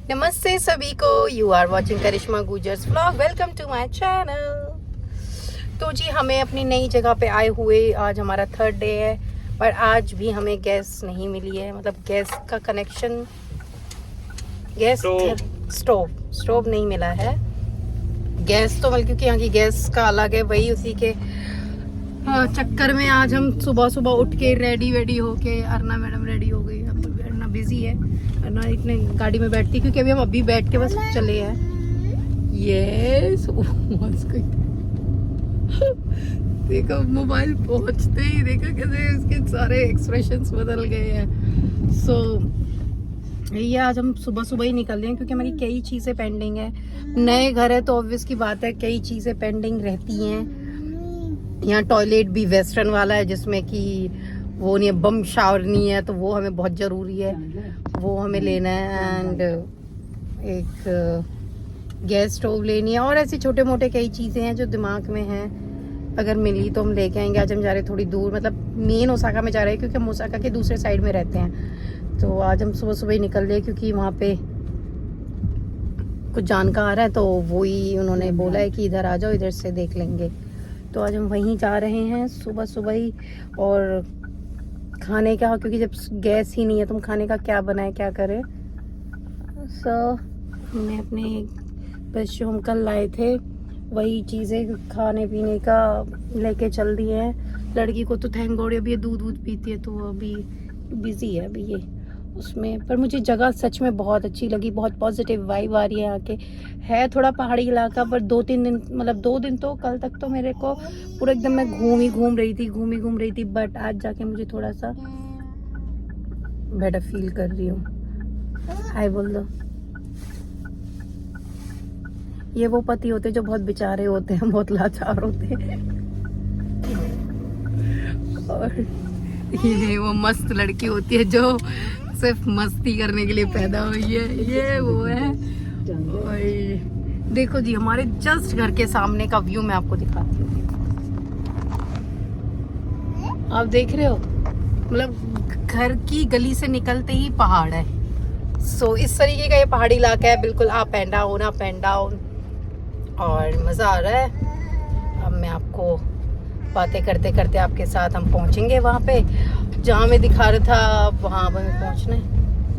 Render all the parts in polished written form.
नमस्ते सभी को, you are watching Karishma Gujar's vlog. Welcome to my channel. तो जी हमें अपनी नई जगह पे आए हुए आज हमारा 3rd डे है, पर आज भी हमें गैस नहीं मिली है। मतलब गैस का कनेक्शन, गैस स्टोव नहीं मिला है। गैस तो मतलब क्योंकि यहाँ की गैस का अलग है, वही उसी के चक्कर में आज हम सुबह सुबह उठ के रेडी होके, अर्ना मैडम रेडी हो गई। अर्ना बिजी है, अर्ना इतने गाड़ी में बैठती क्योंकि अभी हम बैठ के बस चले हैं। यस देखो मोबाइल पहुंचते ही देखो कैसे इसके सारे एक्सप्रेशंस बदल गए हैं। ये आज हम सुबह ही निकल रहे हैं क्योंकि हमारी कई चीज़ें पेंडिंग है। नए घर है तो ऑब्वियस की बात है, कई चीज़ें पेंडिंग रहती हैं। यहाँ टॉयलेट भी वेस्टर्न वाला है जिसमें कि वो नहीं है, बम शावर नहीं है, तो वो हमें बहुत ज़रूरी है, वो हमें लेना है। एंड एक गैस स्टोव लेनी है और ऐसी छोटे मोटे कई चीज़ें हैं जो दिमाग में हैं। अगर मिली तो हम लेके आएंगे। आज हम जा रहे हैं थोड़ी दूर, मतलब मेन ओसाका में जा रहे हैं क्योंकि हम ओसाका के दूसरे साइड में रहते हैं। तो आज हम सुबह ही निकल रहे हैं क्योंकि वहाँ पे कुछ जानकार है, तो वही उन्होंने बोला है कि इधर आ जाओ, इधर से देख लेंगे। तो आज हम वहीं जा रहे हैं सुबह ही। और खाने का, क्योंकि जब गैस ही नहीं है तो हम खाने का क्या बनाए, क्या करें। हमने अपने बस जो हम कल लाए थे वही चीज़ें खाने पीने का लेके चल दिए हैं। लड़की को तो थैंक गॉड अभी ये दूध पीती है, तो अभी बिजी है अभी ये उसमें। पर मुझे जगह सच में बहुत अच्छी लगी, बहुत पॉजिटिव वाइब आ रही है आके। है थोड़ा पहाड़ी इलाका, पर 2-3 दिन, मतलब 2 दिन तो कल तक तो मेरे को पूरा एकदम मैं घूम रही थी। बट आज जाके मुझे थोड़ा सा बेटर फील कर रही हूँ। हाय बोल दो। ये वो पति होते जो बहुत बेचारे होते हैं, बहुत लाचार होते हैं। और ये वो मस्त लड़की होती है जो सिर्फ मस्ती करने के लिए पैदा हुई है, ये वो है। और देखो जी हमारे जस्ट घर के सामने का व्यू मैं आपको दिखाती हूँ। आप देख रहे हो, मतलब घर की गली से निकलते ही पहाड़ है। इस तरीके का ये पहाड़ी इलाका है, बिल्कुल अप एंड डाउन और मज़ा आ रहा है। अब मैं आपको बातें करते करते आपके साथ हम पहुंचेंगे वहाँ पे जहाँ मैं दिखा रहा था। वहाँ पर हमें पहुँचना है,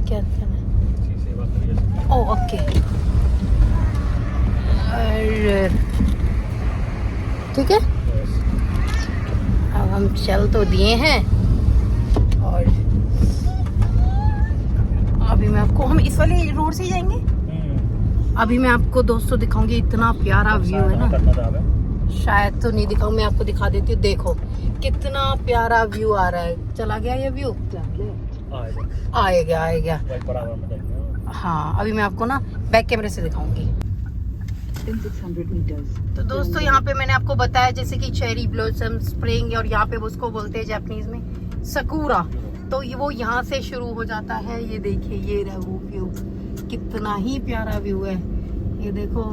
क्या करना है? Oh okay. और ठीक है, अब हम चल तो दिए हैं और अभी मैं आपको, हम इस वाले रोड से ही जाएंगे। अभी मैं आपको दोस्तों दिखाऊंगी, इतना प्यारा व्यू है ना। शायद तो नहीं दिखाऊं, मैं आपको दिखा देती हूँ। देखो कितना प्यारा व्यू आ रहा है। चला गया ये व्यू, आएगा। हाँ अभी मैं आपको ना बैक कैमरे से दिखाऊंगी। तो दोस्तों यहाँ पे मैंने आपको बताया जैसे कि चेरी ब्लॉसम स्प्रिंग, और यहाँ पे उसको बोलते हैं जापानीज में सकुरा। तो ये वो यहाँ से शुरू हो जाता है। ये देखिए, ये रहा वो व्यू, कितना ही प्यारा व्यू है। ये देखो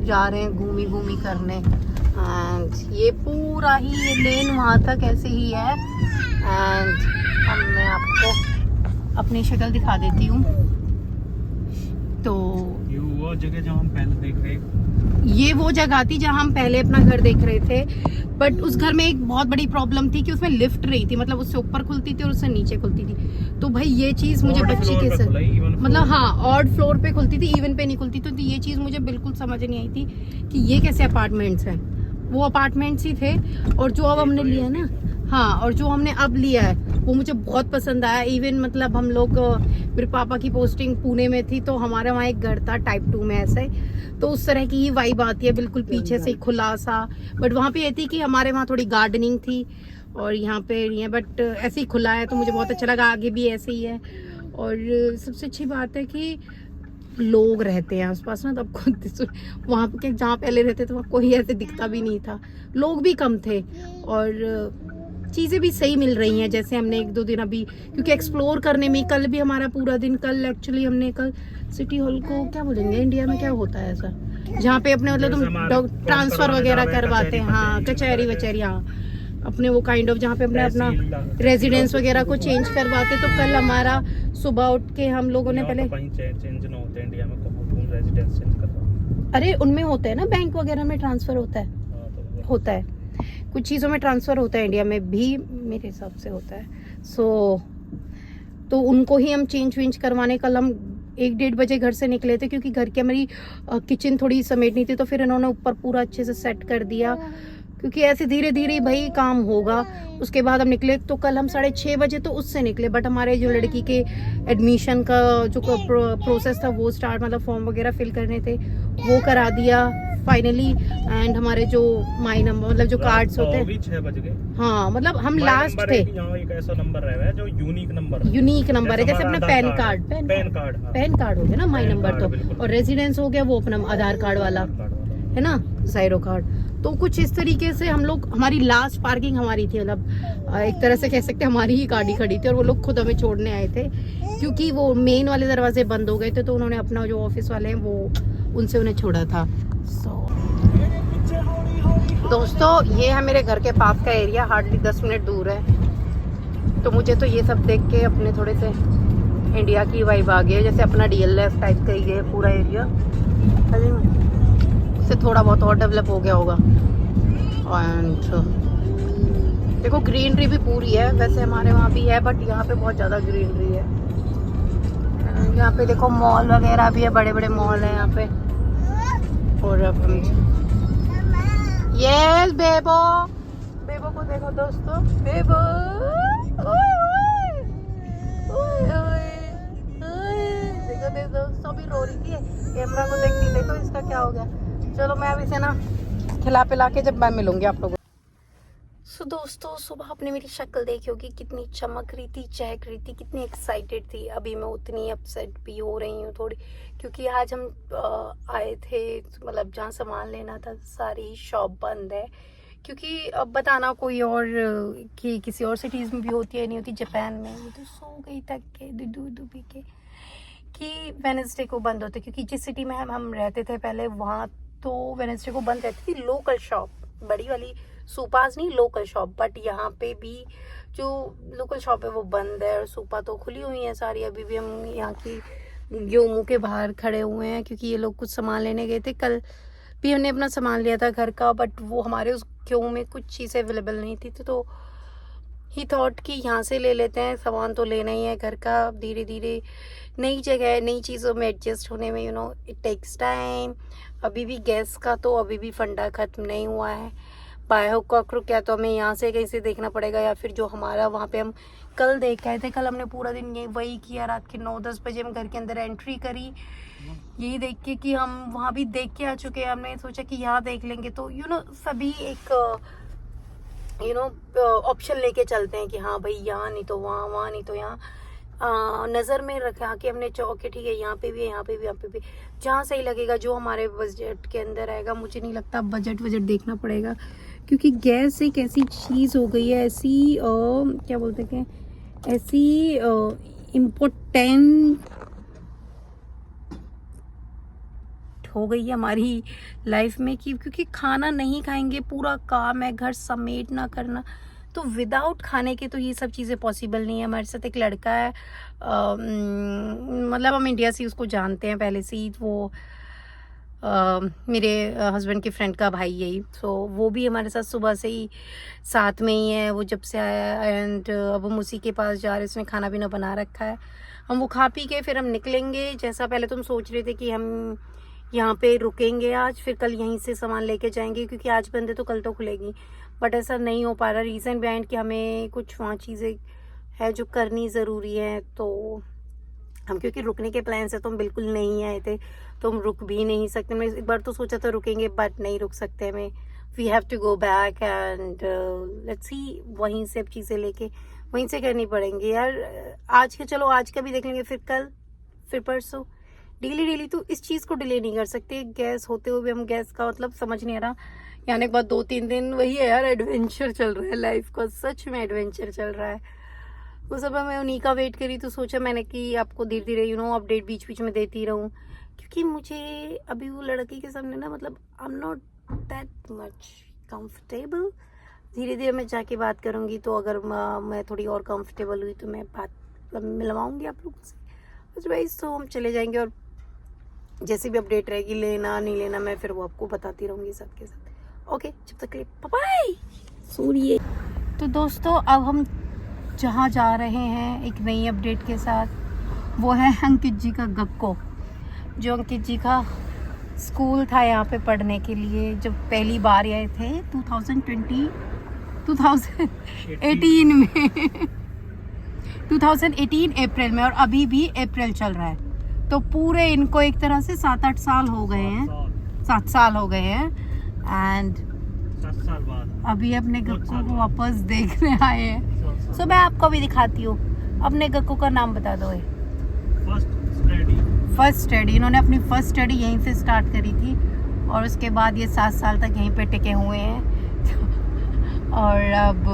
जा रहे हैं घूमी करने, एंड ये पूरा ही ये लेन वहाँ तक ऐसे ही है। एंड अब मैं आपको अपनी शक्ल दिखा देती हूँ। तो ये वो जगह जहाँ हम पहले देख रहे, ये वो जगह थी जहाँ हम पहले अपना घर देख रहे थे। बट उस घर में एक बहुत बड़ी प्रॉब्लम थी कि उसमें लिफ्ट नहीं थी, मतलब उससे ऊपर खुलती थी और उससे नीचे खुलती थी। तो भाई ये चीज़ मुझे बच्ची के साथ, मतलब हाँ ऑड फ्लोर पे खुलती थी, इवन पे नहीं खुलती। तो ये चीज़ मुझे बिल्कुल समझ नहीं आई थी कि ये कैसे अपार्टमेंट्स हैं। वो अपार्टमेंट्स ही थे। और जो अब हमने लिया ना, हाँ, और जो हमने अब लिया है वो मुझे बहुत पसंद आया। इवन मतलब हम लोग, मेरे पापा की पोस्टिंग पुणे में थी, तो हमारे वहाँ एक घर था टाइप 2 में ऐसे, तो उस तरह की ही वाइब आती है, बिल्कुल पीछे से खुला सा। बट वहाँ पे ये थी कि हमारे वहाँ थोड़ी गार्डनिंग थी और यहाँ पे नहीं है, बट ऐसे ही खुला है, तो मुझे बहुत अच्छा लगा। आगे भी ऐसे ही है। और सबसे अच्छी बात है कि लोग रहते हैं आसपास ना, तो आपको वहाँ पे जहाँ पहले रहते थे वहाँ कोई ऐसे दिखता भी नहीं था, लोग भी कम थे और चीज़ें भी सही मिल रही हैं। जैसे हमने 1-2 दिन अभी, क्योंकि एक्सप्लोर करने में कल भी हमारा पूरा दिन, कल एक्चुअली हमने कल सिटी हॉल को क्या बोलेंगे, इंडिया में क्या होता है ऐसा जहाँ पे अपने मतलब तुम ट्रांसफर वगैरह करवाते हैं, हाँ कचहरी वचहरी, हाँ अपने वो काइंड ऑफ जहाँ पे अपने अपना रेजिडेंस वगैरह को चेंज करवाते। तो कल हमारा सुबह उठ के हम लोगों ने पहले चेंज ना होते इंडिया में, तो रेजिडेंस चेंज करवा। अरे उनमें होता है ना, बैंक वगैरह में ट्रांसफर होता है, होता है कुछ चीज़ों में ट्रांसफ़र होता है, इंडिया में भी मेरे हिसाब से होता है। तो उनको ही हम चेंज वेंज करवाने, कल हम 1-1:30 बजे घर से निकले थे क्योंकि घर की हमारी किचन थोड़ी समेटनी थी। तो फिर इन्होंने ऊपर पूरा अच्छे से सेट कर दिया क्योंकि ऐसे धीरे धीरे भाई काम होगा। उसके बाद हम निकले, तो कल हम 6:30 बजे तो उससे निकले, बट हमारे जो लड़की के एडमिशन का जो प्रोसेस था वो स्टार्ट, मतलब फॉर्म वगैरह फिल करने थे वो करा दिया फाइनली। एंड हमारे जो माई नंबर मतलब जो कार्ड्स होते हैं 6 बज गए। हाँ, मतलब हम लास्ट थे। यहाँ एक ऐसा नंबर है जो यूनिक नंबर है, जैसे अपना पैन कार्ड हो गया ना माई नंबर, तो और रेजिडेंस हो गया वो अपना आधार कार्ड वाला है ना, जायरो कार्ड। तो कुछ इस तरीके से हम लोग, हमारी लास्ट पार्किंग हमारी थी, मतलब एक तरह से कह सकते हैं हमारी ही गाड़ी खड़ी थी और वो लोग खुद हमें छोड़ने आए थे क्योंकि वो मेन वाले दरवाजे बंद हो गए थे। तो उन्होंने अपना जो ऑफिस वाले हैं वो उनसे उन्हें छोड़ा था। दोस्तों ये है मेरे घर के पास का एरिया, हार्डली 10 मिनट दूर है। तो मुझे तो ये सब देख के अपने थोड़े से इंडिया की वाइब आ गई है, जैसे अपना DLF टाइप का ही है पूरा एरिया, उससे थोड़ा बहुत और डेवलप हो गया होगा। एंड देखो ग्रीनरी भी पूरी है, वैसे हमारे वहाँ भी है बट यहाँ पे बहुत ज़्यादा ग्रीनरी है। यहाँ पे देखो मॉल वगैरह भी है, बड़े बड़े मॉल है यहाँ पे। और अब यस बेबो को देखो दोस्तों, बेबो देखो सभी रो रही थी, कैमरा को देखती, देखो इसका क्या हो गया। चलो मैं अब इसे ना खिला पिला के जब मैं मिलूंगी आप लोगों। सो दोस्तों सुबह आपने मेरी शक्ल देखी होगी, कितनी चमक रही थी, चहक रही थी, कितनी एक्साइटेड थी। अभी मैं उतनी अपसेट भी हो रही हूँ थोड़ी, क्योंकि आज हम आए थे, मतलब जहाँ सामान लेना था सारी शॉप बंद है। क्योंकि अब बताना कोई और कि किसी और सिटीज़ में भी होती है नहीं होती, जापान में वो तो सो गई तक के दूध पी के कि वेडनेसडे को बंद होते, क्योंकि जिस सिटी में हम रहते थे पहले वहाँ तो वेडनेसडे को बंद रहती थी लोकल शॉप, बड़ी वाली सुपास नहीं, लोकल शॉप। बट यहाँ पे भी जो लोकल शॉप है वो बंद है और सुपा तो खुली हुई है सारी। अभी भी हम यहाँ की योमू के बाहर खड़े हुए हैं क्योंकि ये लोग कुछ सामान लेने गए थे। कल भी हमने अपना सामान लिया था घर का, बट वो हमारे उस क्यों में कुछ चीज़ें अवेलेबल नहीं थी, तो ही थॉट कि यहाँ से ले लेते हैं, सामान तो लेना ही है घर का। धीरे धीरे नई जगह नई चीज़ों में एडजस्ट होने में इट टेक्स टाइम। अभी भी गैस का तो अभी भी फंडा ख़त्म नहीं हुआ है। बाय हुक का क्रुक या तो हमें यहाँ से कहीं से देखना पड़ेगा, या फिर जो हमारा वहाँ पे हम कल देख आए थे, कल हमने पूरा दिन ये वही किया। रात के 9-10 बजे हम घर के अंदर एंट्री करी, यही देख के कि हम वहाँ भी देख के आ चुके हैं। हमने सोचा कि यहाँ देख लेंगे, तो सभी एक ऑप्शन लेके चलते हैं कि हाँ भाई यहाँ नहीं तो वहाँ, वहाँ नहीं तो यहाँ। नज़र में रखा कि हमने ओके ठीक है, यहाँ पे भी है, यहाँ पे भी, यहाँ पे भी, जहाँ सही लगेगा, जो हमारे बजट के अंदर आएगा। मुझे नहीं लगता बजट देखना पड़ेगा, क्योंकि गैस एक ऐसी चीज़ हो गई है, ऐसी क्या बोलते हैं, ऐसी इम्पोर्टेंट हो गई है हमारी लाइफ में कि क्योंकि खाना नहीं खाएंगे, पूरा काम है घर समेटना करना, तो विदाउट खाने के तो ये सब चीज़ें पॉसिबल नहीं है। हमारे साथ एक लड़का है, मतलब हम इंडिया से उसको जानते हैं पहले से ही, वो मेरे हस्बैंड के फ्रेंड का भाई यही, तो वो भी हमारे साथ सुबह से ही साथ में ही है, वो जब से आया। एंड अब हम उसी के पास जा रहे, उसने खाना पीना बना रखा है, हम वो खा पी के फिर हम निकलेंगे। जैसा पहले तुम सोच रहे थे कि हम यहाँ पे रुकेंगे आज, फिर कल यहीं से सामान लेके जाएंगे, क्योंकि आज बंद है तो कल तो खुलेगी, बट ऐसा नहीं हो पा रहा। रीज़न बिहाइंड कि हमें कुछ वहाँ चीज़ें है जो करनी ज़रूरी है, तो हम क्योंकि रुकने के प्लान से तो हम बिल्कुल नहीं आए थे, तो हम रुक भी नहीं सकते। मैं एक बार तो सोचा था रुकेंगे, बट नहीं रुक सकते हमें, we have to go back and let's see, वहीं से अब चीज़ें लेके वहीं से करनी पड़ेंगी यार। आज के चलो आज का भी देख लेंगे, फिर कल, फिर परसों, डेली तो इस चीज़ को डिले नहीं कर सकते। गैस होते हुए भी हम गैस का मतलब समझ नहीं आ रहा, यानी एक बार 2-3 दिन वही है यार, एडवेंचर चल रहा है लाइफ का, सच में एडवेंचर चल रहा है। वो सब मैं उन्हीं का वेट करी, तो सोचा मैंने कि आपको धीरे धीरे अपडेट बीच बीच में देती रहूं, क्योंकि मुझे अभी वो लड़की के सामने ना, मतलब I am not that much comfortable धीरे धीरे मैं जाके बात करूँगी, तो अगर मैं थोड़ी और कंफर्टेबल हुई तो मैं बात मिलवाऊँगी आप लोगों से। अदरवाइज तो हम चले जाएंगे, और जैसे भी अपडेट रहेगी, लेना नहीं लेना, मैं फिर वो आपको बताती रहूँगी सबके साथ। ओके, जब तक के लिए बाय सूर्य। तो दोस्तों, अब हम जहाँ जा रहे हैं एक नई अपडेट के साथ, वो है अंकित जी का गक्को। जो अंकित जी का स्कूल था यहाँ पे पढ़ने के लिए, जब पहली बार आए थे 2018 में 2018 अप्रैल में, और अभी भी अप्रैल चल रहा है, तो पूरे इनको एक तरह से 7-8 साल हो गए हैं, 7 साल हो गए हैं। एंड 7 साल बाद अभी अपने गक्को को वापस देखने आए हैं। सो मैं आपको भी दिखाती हूँ। अपने गक्को का नाम बता दो। फर्स्ट स्टडी, इन्होंने अपनी फर्स्ट स्टडी यहीं से स्टार्ट करी थी, और उसके बाद ये 7 साल तक यहीं पे टिके हुए हैं। और अब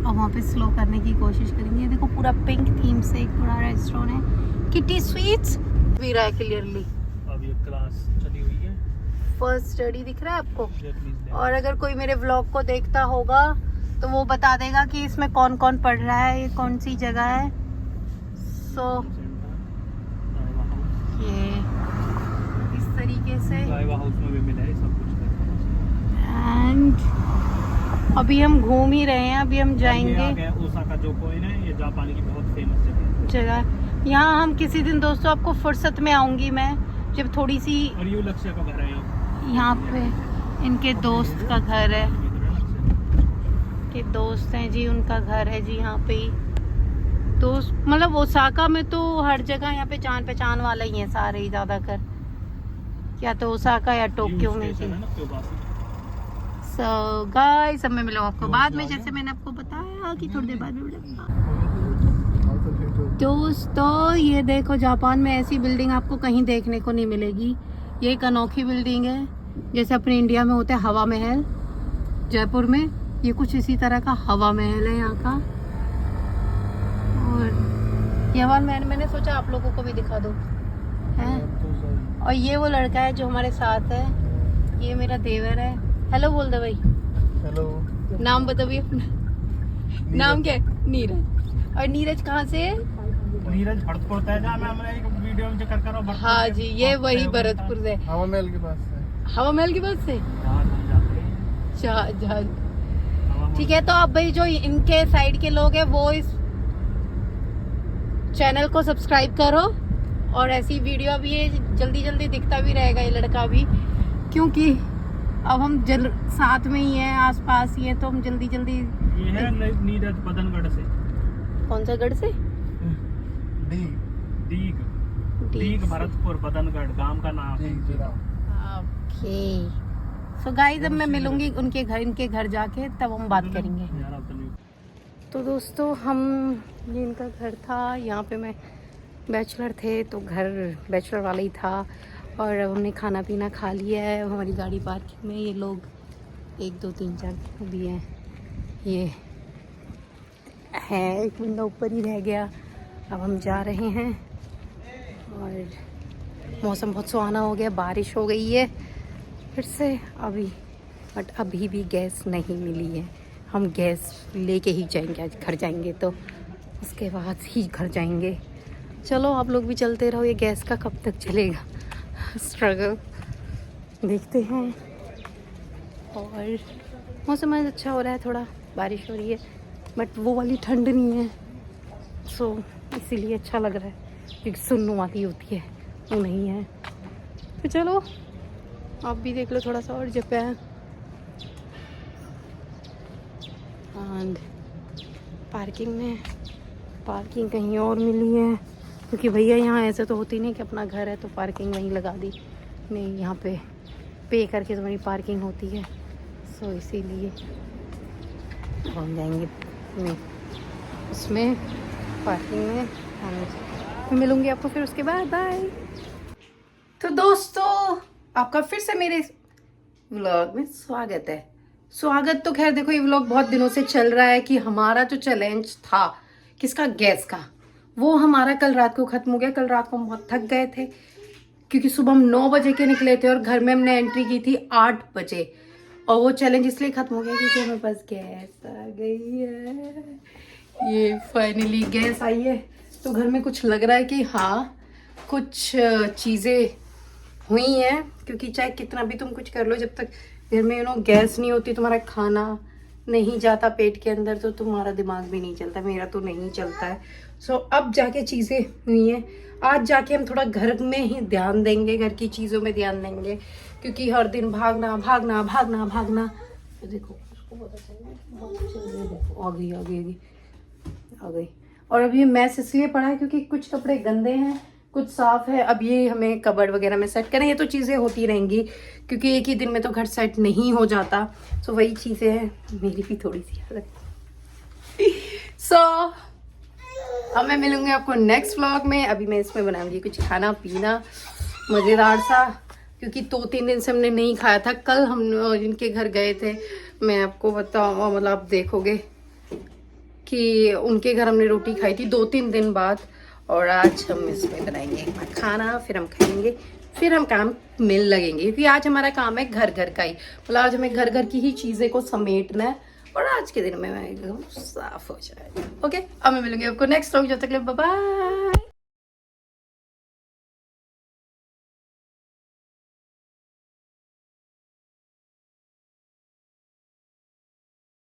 वहाँ पे स्लो करने की कोशिश करेंगे। देखो पूरा पिंक थीम से एक पूरा रेस्टोरेंट है, किटी स्वीट्स भी रहा है क्लियरली। अब ये क्लास चली हुई है, फर्स्ट स्टडी दिख रहा है आपको। और अगर कोई मेरे व्लॉग को देखता होगा तो वो बता देगा कि इसमें कौन कौन पढ़ रहा है, ये कौन सी जगह है। सो ये इस तरीके से, हाउस में भी मिला है सब कुछ। एंड अभी हम घूम ही रहे हैं। अभी हम जाएंगे ओसाका जो कोइन है, ये जापान की बहुत फेमस जगह। यहाँ हम किसी दिन दोस्तों आपको फुर्सत में आऊंगी मैं, जब थोड़ी सी। और ये लक्ष्य का घर है यहाँ पे इनके दोस्त का घर है, के दोस्त हैं जी, उनका घर है जी यहाँ पे ही। दोस्त मतलब ओसाका में तो हर जगह यहाँ पे जान पहचान वाला ही है सारे ही ज्यादातर, या तो ओसाका या टोक्यो में जी। सो गाइस, अब मैं मिलूँ आपको बाद में, जैसे मैंने आपको बताया कि थोड़ी देर बाद में। दोस्तों ये देखो, जापान में ऐसी बिल्डिंग आपको कहीं देखने को नहीं मिलेगी। ये एक अनोखी बिल्डिंग है, जैसे अपने इंडिया में होता है हवा महल जयपुर में, ये कुछ इसी तरह का हवा महल है यहाँ का। और ये हवा महल मैंने सोचा आप लोगों को भी दिखा दूँ है। और ये वो लड़का है जो हमारे साथ है, ये मेरा देवर है। हेलो बोल दे भाई। हेलो। नाम बता भी अपना। नाम क्या है? नीरज। और नीरज कहाँ से है? नीरज भरतपुर है जा, मैं एक वीडियो में जिक्र कर रहा हूं। हाँ जी, ये वही भरतपुर से, हवा महल के पास से। हवा महल के पास से ठीक है। तो अब भाई जो इनके साइड के लोग हैं वो इस चैनल को सब्सक्राइब करो, और ऐसी वीडियो अब ये जल्दी जल्दी दिखता भी रहेगा ये लड़का भी, क्योंकि अब हम साथ में ही हैं, आसपास ही है, तो हम जल्दी जल्दी। ये है नीरज बदनगढ़ से। कौन सा गढ़ से? दीग भरतपुर बदनगढ़ गांव का नाम है। ओके, सो गाइस अब मैं मिलूंगी इनके घर जाके, तब हम बात करेंगे। तो दोस्तों ये इनका घर था, यहाँ पे मैं बैचलर थे तो घर बैचलर वाला ही था, और अब हमने खाना पीना खा लिया है। हमारी गाड़ी पार्किंग में, ये लोग 1 2 3 4 भी हैं, ये है एक बंदा ऊपर ही रह गया। अब हम जा रहे हैं, और मौसम बहुत सुहाना हो गया, बारिश हो गई है फिर से अभी, बट अभी भी गैस नहीं मिली है। हम गैस लेके ही जाएंगे, आज घर जाएंगे तो उसके बाद ही घर जाएंगे। चलो आप लोग भी चलते रहो, ये गैस का कब तक चलेगा स्ट्रगल, देखते हैं। और मौसम आज अच्छा हो रहा है, थोड़ा बारिश हो रही है, बट वो वाली ठंड नहीं है, सो इसीलिए अच्छा लग रहा है, क्योंकि सुन्नू वाली होती है वो नहीं है। तो चलो आप भी देख लो थोड़ा सा और जापान। एंड पार्किंग कहीं और मिली है, क्योंकि भैया यहाँ ऐसे तो होती नहीं कि अपना घर है तो पार्किंग वहीं लगा दी, नहीं यहाँ पे पे करके तुम्हारी पार्किंग होती है, सो इसीलिए हम जाएंगे उसमें पार्किंग में। मैं मिलूंगी आपको फिर उसके बाद, बाय। तो दोस्तों आपका फिर से मेरे व्लॉग में स्वागत है। स्वागत तो खैर देखो, ये व्लॉग बहुत दिनों से चल रहा है कि हमारा जो चैलेंज था किसका, गैस का, वो हमारा कल रात को खत्म हो गया। कल रात को हम बहुत थक गए थे, क्योंकि सुबह हम 9 बजे के निकले थे और घर में हमने एंट्री की थी 8 बजे, और वो चैलेंज इसलिए खत्म हो गया क्योंकि हमें पास गैस आ गई है। ये फाइनली गैस आई है, तो घर में कुछ लग रहा है कि हाँ कुछ चीज़ें हुई हैं, क्योंकि चाहे कितना भी तुम कुछ कर लो, जब तक घर में गैस नहीं होती, तुम्हारा खाना नहीं जाता पेट के अंदर, तो तुम्हारा दिमाग भी नहीं चलता। मेरा तो नहीं चलता है। सो अब जाके चीज़ें हुई हैं। आज जाके हम थोड़ा घर में ही ध्यान देंगे, घर की चीज़ों में ध्यान देंगे, क्योंकि हर दिन भागना भागना भागना भागना। तो देखो उसको पता चल आ गई आ गई आ गई आ गई। और अभी मैस इसलिए पड़ा है क्योंकि कुछ कपड़े गंदे हैं, कुछ साफ है। अब ये हमें कबर्ड वगैरह में सेट करें। ये तो चीज़ें होती रहेंगी क्योंकि एक ही दिन में तो घर सेट नहीं हो जाता। सो वही चीज़ें हैं, मेरी भी थोड़ी सी हालत। सो अब मैं मिलूंगी आपको नेक्स्ट व्लॉग में। अभी मैं इसमें बनाऊंगी कुछ खाना पीना मज़ेदार सा, क्योंकि 2-3 दिन से हमने नहीं खाया था। कल हम इनके घर गए थे, मैं आपको बताऊँ, मतलब आप देखोगे कि उनके घर हमने रोटी खाई थी 2-3 दिन बाद। और आज हम इसमें बनाएंगे एक बार खाना, फिर हम खाएंगे, फिर हम काम मिल लगेंगे, क्योंकि आज हमारा काम है घर घर का ही। मतलब आज हमें घर घर की ही चीज़ें को समेटना है, और आज के दिन में मैं एकदम साफ हो जाएगा। ओके, अब मैं मिलूंगी आपको नेक्स्ट व्लॉग। जब तक बाय बाय।